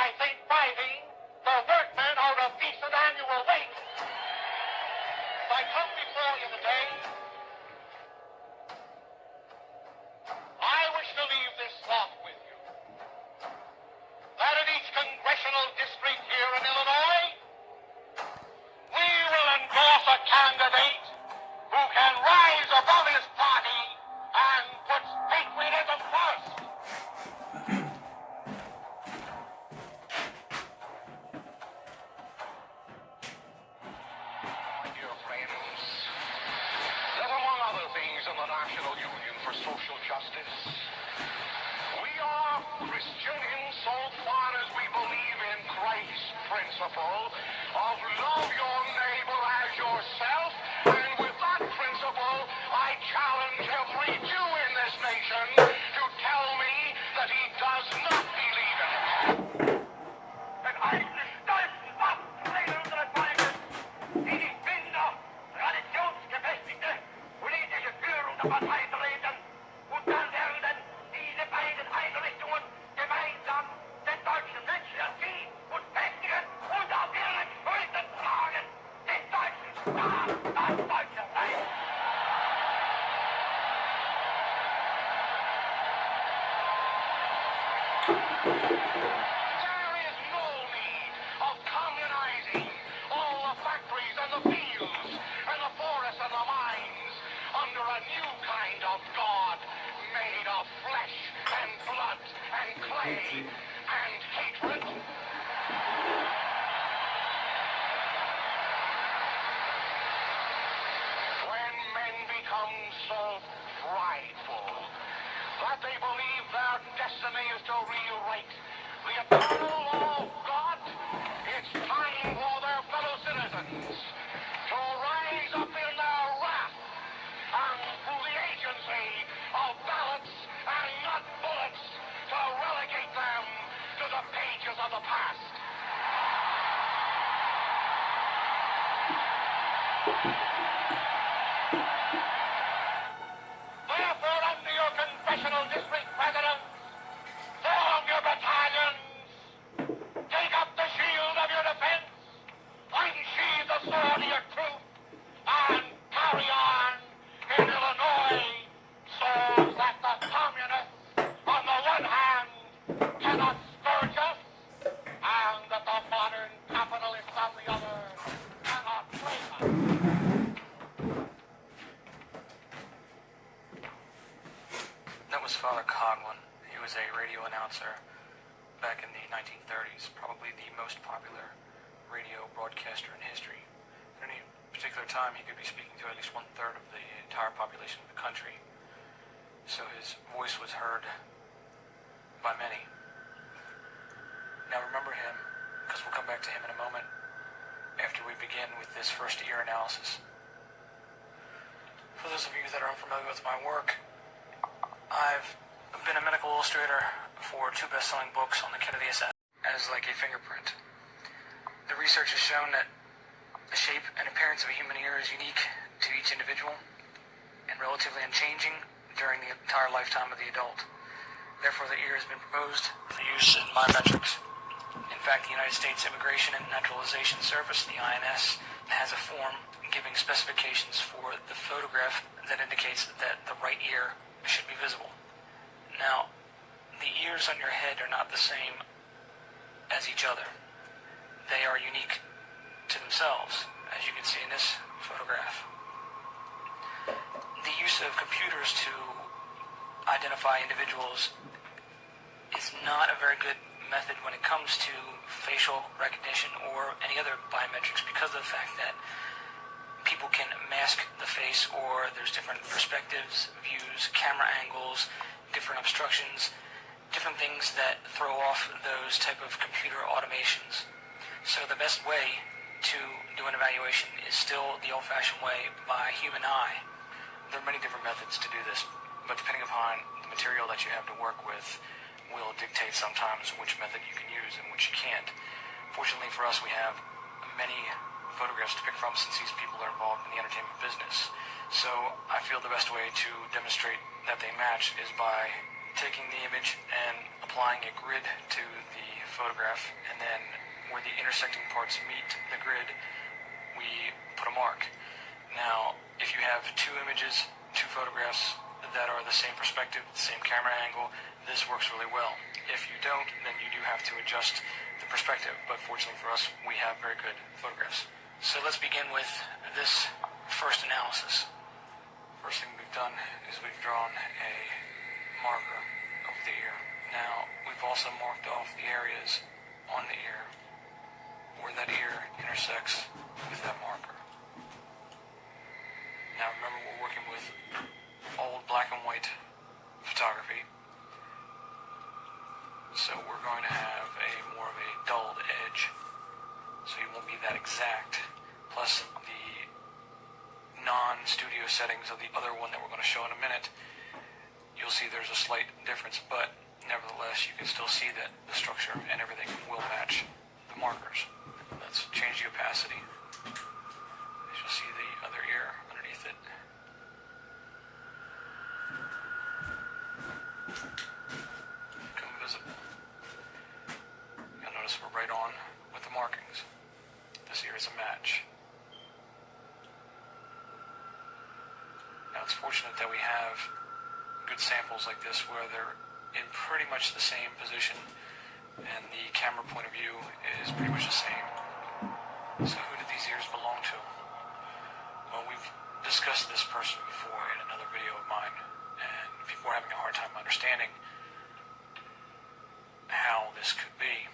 I think fighting the workmen out of decent annual wage. I come before you today. I wish to leave this thought with you. That in each congressional district here in Illinois, we will endorse a candidate who can rise above his party and puts patriotism first. My dear friends, that among other things in the National Union for Social Justice, we are Christian insofar as we believe in Christ's principle of love your neighbor as yourself, and with that principle, I challenge every Jew in this nation to tell me that he does not believe in it. And I stolz auf Teil unseres Volkes, die die Kinder, traditionsgefestigte politische Führung der Partei treten, und dann werden diese beiden Einrichtungen gemeinsam den deutschen Menschen erziehen und festigen und auf ihren Schultern tragen, den deutschen Staat, das deutsche Reich. There is no need of communizing all the factories and the fields and the forests and the mines under a new kind of God made of flesh and blood and clay and hatred. When men become so prideful that they believe their destiny is to rewrite the eternal law of God, it's time for their fellow citizens to rise up in their wrath and through the agency of ballots and not bullets to relegate them to the pages of the past. Therefore, under your congressional district presidents, form your battalions, take up the shield of your defense, unsheathe the sword of your truth, and carry on in Illinois so that the communists, on the one hand, cannot scourge us, and that the modern capitalists, on the other, cannot break us. That was Father Coughlin. He was a radio announcer back in the 1930s, probably the most popular radio broadcaster in history. At any particular time, he could be speaking to at least 1/3 of the entire population of the country. So his voice was heard by many. Now remember him, because we'll come back to him in a moment after we begin with this first ear analysis. For those of you that are unfamiliar with my work, I've been a medical illustrator for 2 best-selling books on the Kennedy assassination as like a fingerprint. The research has shown that the shape and appearance of a human ear is unique to each individual and relatively unchanging during the entire lifetime of the adult. Therefore, the ear has been proposed for use in biometrics. In fact, the United States Immigration and Naturalization Service, the INS, has a form giving specifications for the photograph that indicates that the right ear should be visible. Now, the ears on your head are not the same as each other. They are unique to themselves, as you can see in this photograph. The use of computers to identify individuals is not a very good method when it comes to facial recognition or any other biometrics, because of the fact that people can mask the face, or there's different perspectives, views, camera angles, different obstructions, different things that throw off those type of computer automations. So the best way to do an evaluation is still the old-fashioned way by human eye. There are many different methods to do this, but depending upon the material that you have to work with will dictate sometimes which method you can use and which you can't. Fortunately for us, we have many photographs to pick from since these people are involved in the entertainment business. So I feel the best way to demonstrate that they match is by taking the image and applying a grid to the the photograph, and then where the intersecting parts meet the grid, we put a mark. Now, if you have two images, two photographs that are the same perspective, the same camera angle, this works really well. If you don't, then you do have to adjust the perspective, but fortunately for us, we have very good photographs. So let's begin with this first analysis. First thing we've done is we've drawn a marker over the ear. Now, we've also marked off the areas on the ear where that ear intersects with that marker. Now remember, we're working with old black and white photography, so we're going to have more of a dulled edge, so you won't be that exact. Plus the non-studio settings of the other one that we're going to show in a minute, you'll see there's a slight difference, but nevertheless you can still see that the structure and everything will match the markers. Let's change the opacity. As you'll see the other ear underneath it. Become visible. You'll notice we're right on with the markings. This ear is a match. Now it's fortunate that we have good samples like this where they're in pretty much the same position and the camera point of view is pretty much the same. So who do these ears belong to? Well, we've discussed this person before in another video of mine, and people are having a hard time understanding how this could be.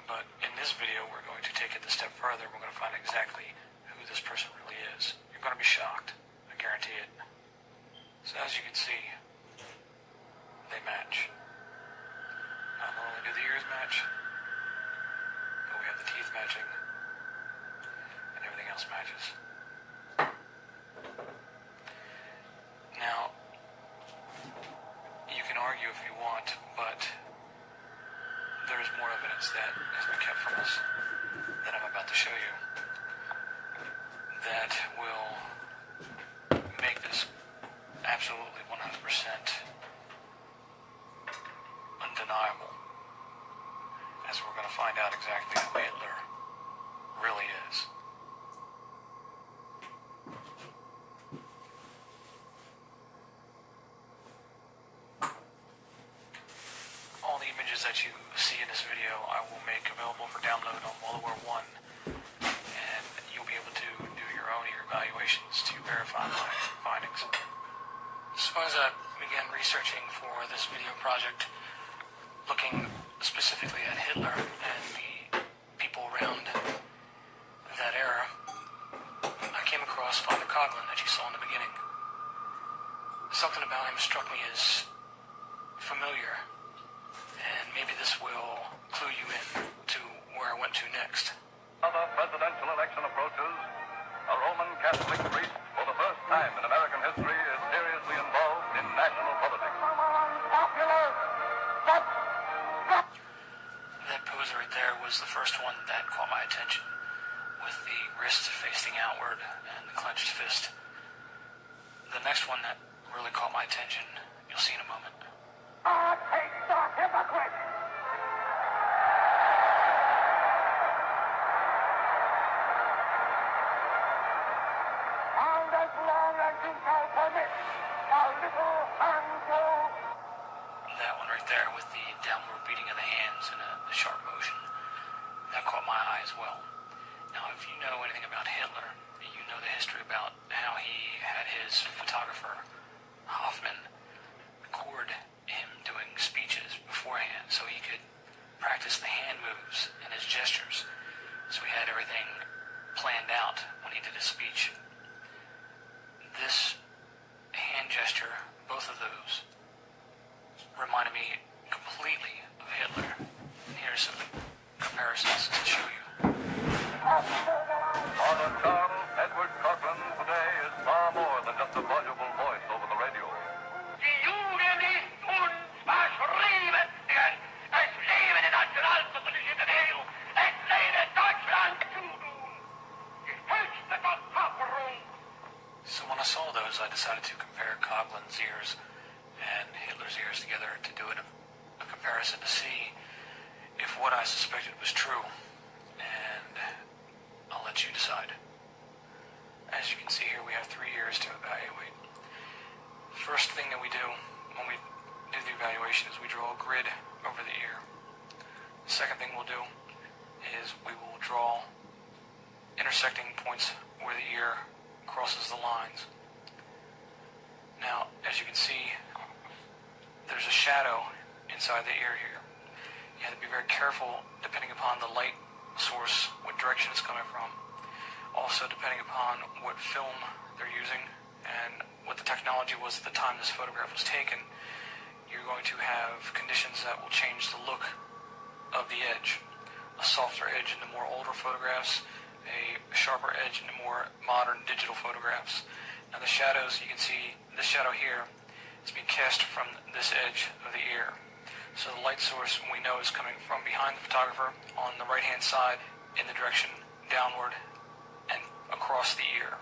But in this video, we're going to take it a step further. We're going to find exactly who this person really is. You're going to be shocked. I guarantee it. So as you can see, they match. Not only do the ears match, but we have the teeth matching, and everything else matches. Now, you can argue if you want, but there's more evidence that has been kept from us that I'm about to show you that will make this absolutely 100% undeniable, as we're going to find out exactly who Hitler really is. All the images that you see in this video I will make available for download on Walloware 1, and you'll be able to do your own ear evaluations to verify my findings. So as I began researching for this video project, looking specifically at Hitler and the people around that era, I came across Father Coughlin that you saw in the beginning. Something about him struck me as familiar, and maybe this will clue you in to where I went to next. Another presidential election approaches. A Roman Catholic priest, for the first time in American history, is seriously involved in national politics. That pose right there was the first one that caught my attention, with the wrist facing outward and the clenched fist. The next one that really caught my attention, you'll see in a moment. I hate the hypocrite! And as long as you shall permit a little handful. That one right there with the downward beating of the hands in a sharp motion, that caught my eye as well. Now, if you know anything about Hitler, you know the history about how he had his photographer, Hoffman, record him doing speeches beforehand so he could practice the hand moves and his gestures. So he had everything planned out when he did his speech. This hand gesture, both of those, reminded me completely of Hitler. And here's some comparisons to show you. Father Charles Edward Coughlin today is far more than just a voluble voice over the radio. Die Jugend ist unverschrieben. Es lebe die nationalsozialistische Bewegung. Es lebe Deutschland zu tun. Die höchste Verkörperung. So when I saw those, I decided to compare Coughlin's ears and Hitler's ears together to do a comparison to see if what I it was true, and I'll let you decide. As you can see here, we have 3 years to evaluate. First thing that we do when we do the evaluation is we draw a grid over the ear. The second thing we'll do is we will draw intersecting points where the ear crosses the lines. Now, as you can see, there's a shadow inside the ear here. You have to be very careful depending upon the light source, what direction it's coming from. Also, depending upon what film they're using and what the technology was at the time this photograph was taken, you're going to have conditions that will change the look of the edge. A softer edge in the more older photographs, a sharper edge in the more modern digital photographs. Now the shadows, you can see this shadow here is being cast from this edge of the ear. So the light source we know is coming from behind the photographer on the right hand side in the direction downward and across the ear.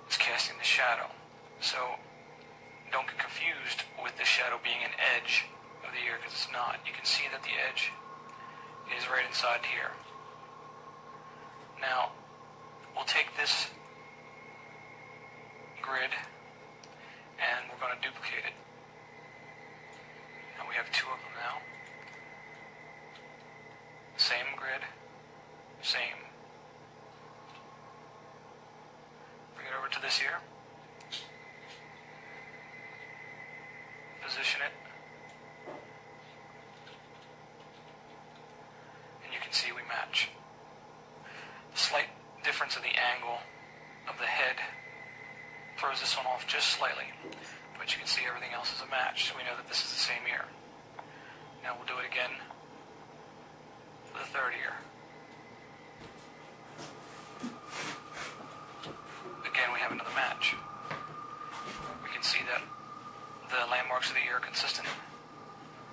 It's casting the shadow. So don't get confused with the shadow being an edge of the ear, because it's not. You can see that the edge is right inside here. Now we'll take this grid and we're going to duplicate it. And we have 2 of them now. Same grid, same. Bring it over to this ear. Position it. And you can see we match. The slight difference in the angle of the head throws this one off just slightly, but you can see everything else is a match, so we know that this is the same ear. Now we'll do it again for the 3rd ear. Again, we have another match. We can see that the landmarks of the ear are consistent,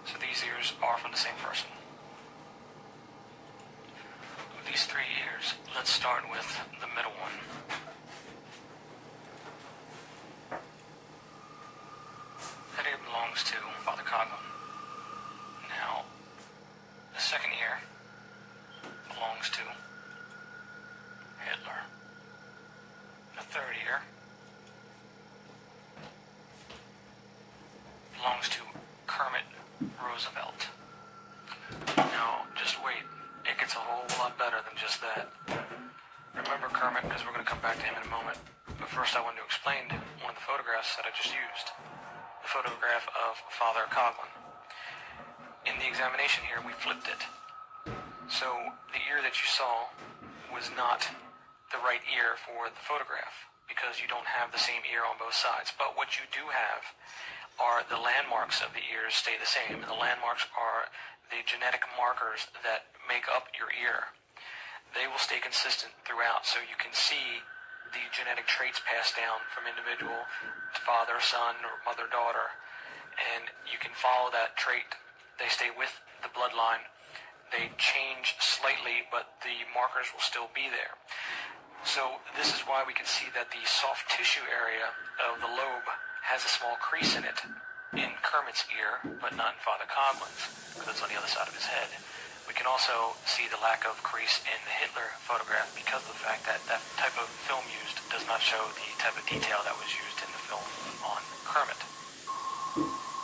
so these ears are from the same person. With these 3 ears, let's start with the middle one. That ear belongs to Father Coughlin. Now, the 2nd ear belongs to Hitler. The 3rd ear belongs to Kermit Roosevelt. Now, just wait. It gets a whole lot better than just that. Remember Kermit, because we're going to come back to him in a moment. But first I want to explain one of the photographs that I just used. The photograph of Father Coughlin. In the examination here, we flipped it. So the ear that you saw was not the right ear for the photograph, because you don't have the same ear on both sides. But what you do have are the landmarks of the ears stay the same. And the landmarks are the genetic markers that make up your ear. They will stay consistent throughout, so you can see the genetic traits passed down from individual to father, son, or mother, daughter, and you can follow that trait. They stay with the bloodline. They change slightly, but the markers will still be there. So this is why we can see that the soft tissue area of the lobe has a small crease in it in Kermit's ear, but not in Father Coughlin's, because it's on the other side of his head. We can also see the lack of crease in the Hitler photograph because of the fact that type of film used does not show the type of detail that was used in the film on Kermit.